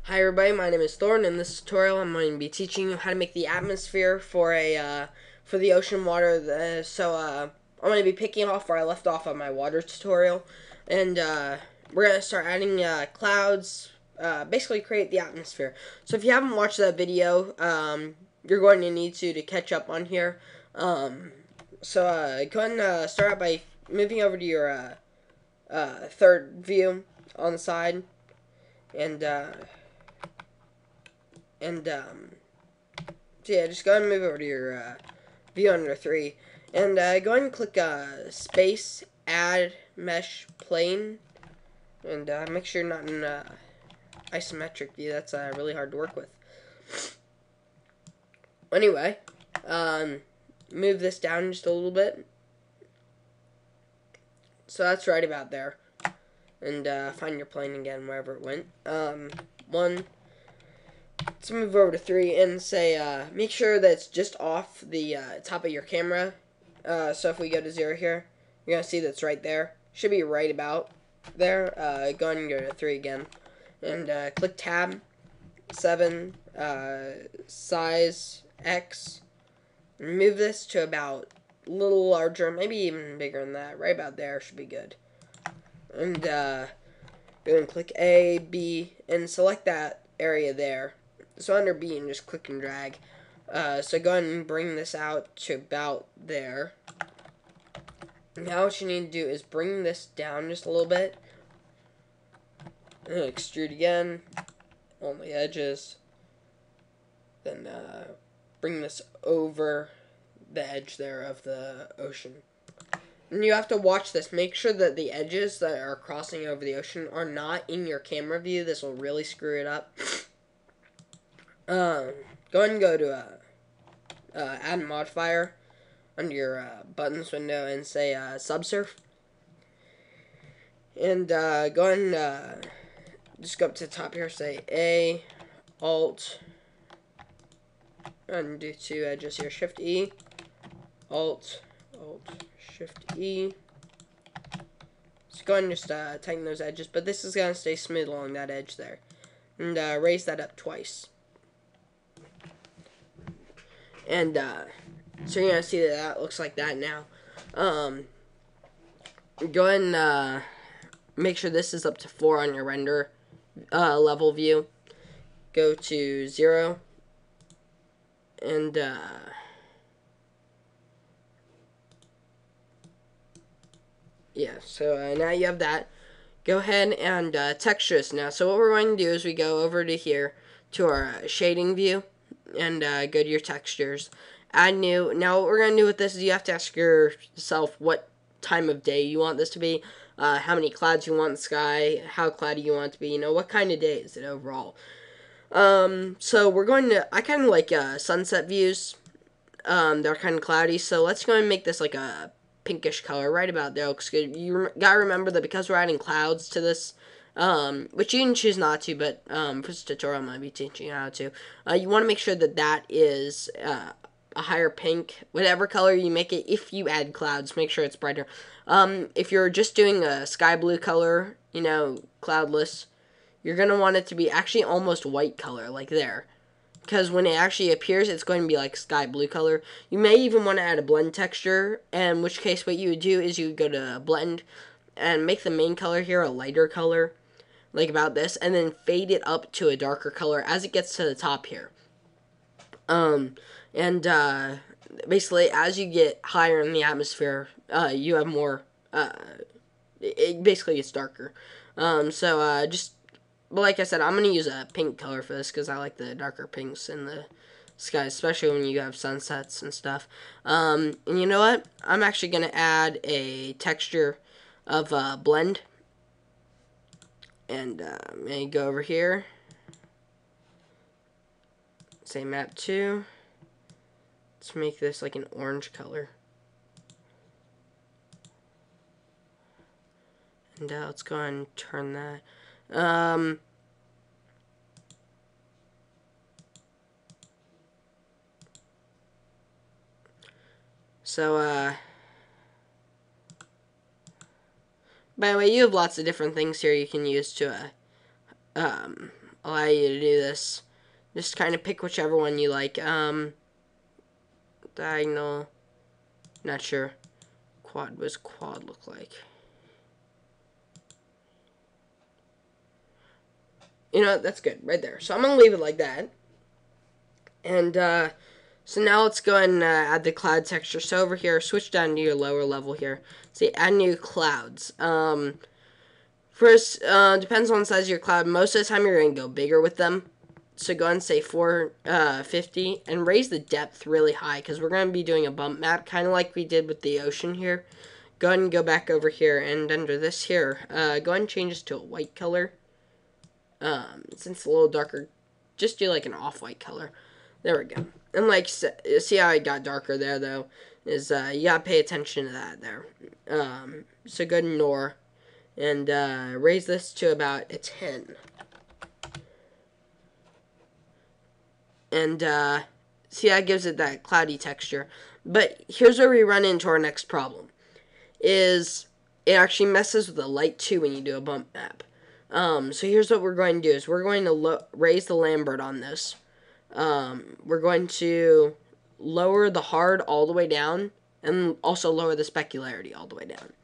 Hi everybody, my name is Thorn. In this tutorial, I'm going to be teaching you how to make the atmosphere for for the ocean water. I'm going to be picking off where I left off on my water tutorial, and we're going to start adding clouds. Basically, create the atmosphere. So if you haven't watched that video, you're going to need to catch up on here. Go ahead and start out by moving over to your third view on the side, and and so yeah, just go ahead and move over to your view under 3. And go ahead and click space, add mesh plane. And make sure you're not in isometric view. That's really hard to work with. Anyway, move this down just a little bit. So that's right about there. And find your plane again wherever it went. Let's move over to 3 and say, make sure that it's just off the top of your camera. So if we go to 0 here, you're going to see that's right there. Should be right about there. Go ahead and go to 3 again. And click tab, 7, size, X. And move this to about a little larger, maybe even bigger than that. Right about there should be good. And go and click A, B, and select that area there. So under B, and just click and drag. So go ahead and bring this out to about there. Now what you need to do is bring this down just a little bit. And extrude again on the edges. Then bring this over the edge there of the ocean. And you have to watch this. Make sure that the edges that are crossing over the ocean are not in your camera view. This will really screw it up. Go ahead and go to add modifier under your buttons window and say subsurf. And go ahead and just go up to the top here, say A, Alt, and do 2 edges here, Shift E, Alt, Shift E. So go ahead and just tighten those edges, but this is going to stay smooth along that edge there. And raise that up twice. And so you're going to see that that looks like that now. Go ahead and make sure this is up to 4 on your render level view. Go to 0. And yeah, so now you have that. Go ahead and texture this now. So what we're going to do is we go over to here to our shading view and go to your textures. Add new. Now what we're going to do with this is you have to ask yourself what time of day you want this to be, how many clouds you want in the sky, how cloudy you want it to be, what kind of day is it overall. So we're going to, I kind of like sunset views. They're kind of cloudy, so let's go and make this like a pinkish color right about there. Looks good. You gotta remember that because we're adding clouds to this, which you can choose not to, but for this tutorial I'm going to be teaching you how to. You want to make sure that that is a higher pink, whatever color you make it. If you add clouds, make sure it's brighter. If you're just doing a sky blue color, cloudless, you're going to want it to be actually almost white color, like there. Because when it actually appears, it's going to be like sky blue color. You may even want to add a blend texture, in which case what you would do is you would go to blend and make the main color here a lighter color, like about this, and then fade it up to a darker color as it gets to the top here. Basically, as you get higher in the atmosphere, you have more, it basically gets darker. But like I said, I'm going to use a pink color for this because I like the darker pinks in the sky, especially when you have sunsets and stuff. And you know what? I'm actually going to add a texture of blend. And may go over here. Say map 2. Let's make this like an orange color. And let's go ahead and turn that. By the way, you have lots of different things here you can use to allow you to do this. Just kind of pick whichever one you like. Diagonal. Not sure. Quad. What does quad look like? You know, that's good. Right there. So I'm going to leave it like that. And, so now let's go and add the cloud texture. So over here, switch down to your lower level here. See, add new clouds. First, depends on the size of your cloud. Most of the time, you're going to go bigger with them. So go ahead and say 450 and raise the depth really high because we're going to be doing a bump map, kind of like we did with the ocean here. Go ahead and go back over here, and under this here, go ahead and change this to a white color. Since it's a little darker, just do like an off-white color. There we go. And like, see how it got darker there though, is you gotta pay attention to that there. So go to ignore, and raise this to about a 10. And see how it gives it that cloudy texture. But here's where we run into our next problem, is it actually messes with the light too when you do a bump map. So here's what we're going to do, is we're going to raise the Lambert on this. We're going to lower the hard all the way down, and also lower the specularity all the way down.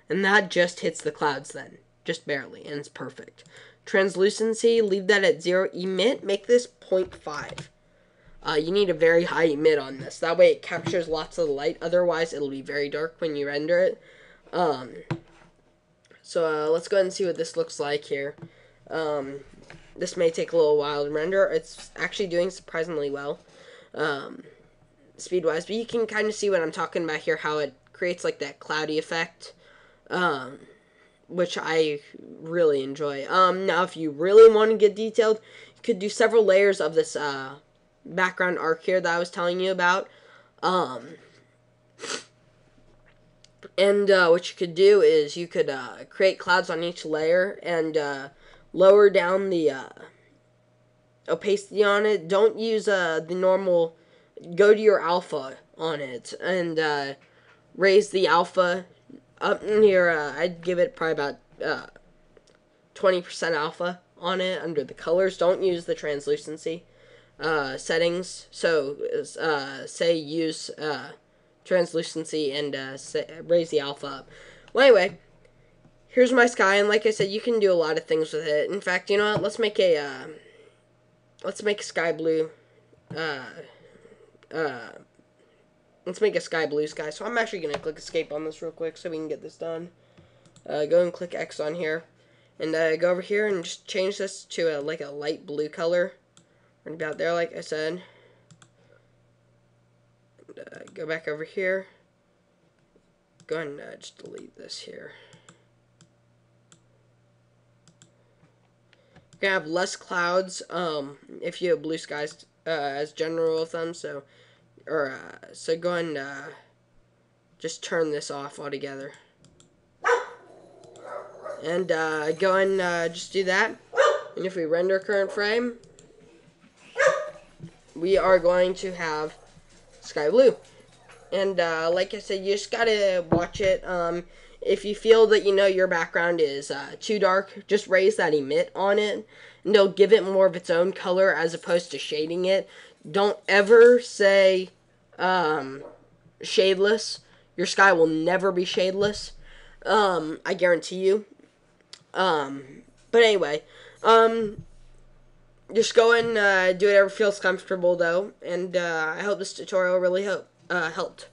And that just hits the clouds then, just barely, and it's perfect. Translucency, leave that at 0. Emit, make this 0.5. You need a very high emit on this. That way it captures lots of the light. Otherwise, it'll be very dark when you render it. So let's go ahead and see what this looks like here. This may take a little while to render. It's actually doing surprisingly well, speed-wise. But you can kind of see what I'm talking about here, how it creates like that cloudy effect, which I really enjoy. Now, if you really want to get detailed, you could do several layers of this background arc here that I was telling you about. And what you could do is you could create clouds on each layer and lower down the opacity on it. Don't use the normal. Go to your alpha on it and raise the alpha up near. I'd give it probably about 20% alpha on it under the colors. Don't use the translucency settings. So say use translucency and raise the alpha up. Well, anyway, here's my sky, and like I said, you can do a lot of things with it. In fact, you know what? Let's make a sky blue. Let's make a sky blue sky. So I'm actually gonna click escape on this real quick so we can get this done. Go and click X on here, and go over here and just change this to like a light blue color, right about there, like I said. Go back over here. Go ahead and just delete this here. You're gonna have less clouds if you have blue skies as general rule of thumb. So go ahead and just turn this off altogether. And go ahead and just do that. And if we render current frame, we are going to have sky blue. And like I said, you just gotta watch it. If you feel that your background is too dark, just raise that emit on it, and it'll give it more of its own color as opposed to shading it. Don't ever say shadeless. Your sky will never be shadeless. I guarantee you. But anyway, just go and do whatever feels comfortable though, and I hope this tutorial really helped.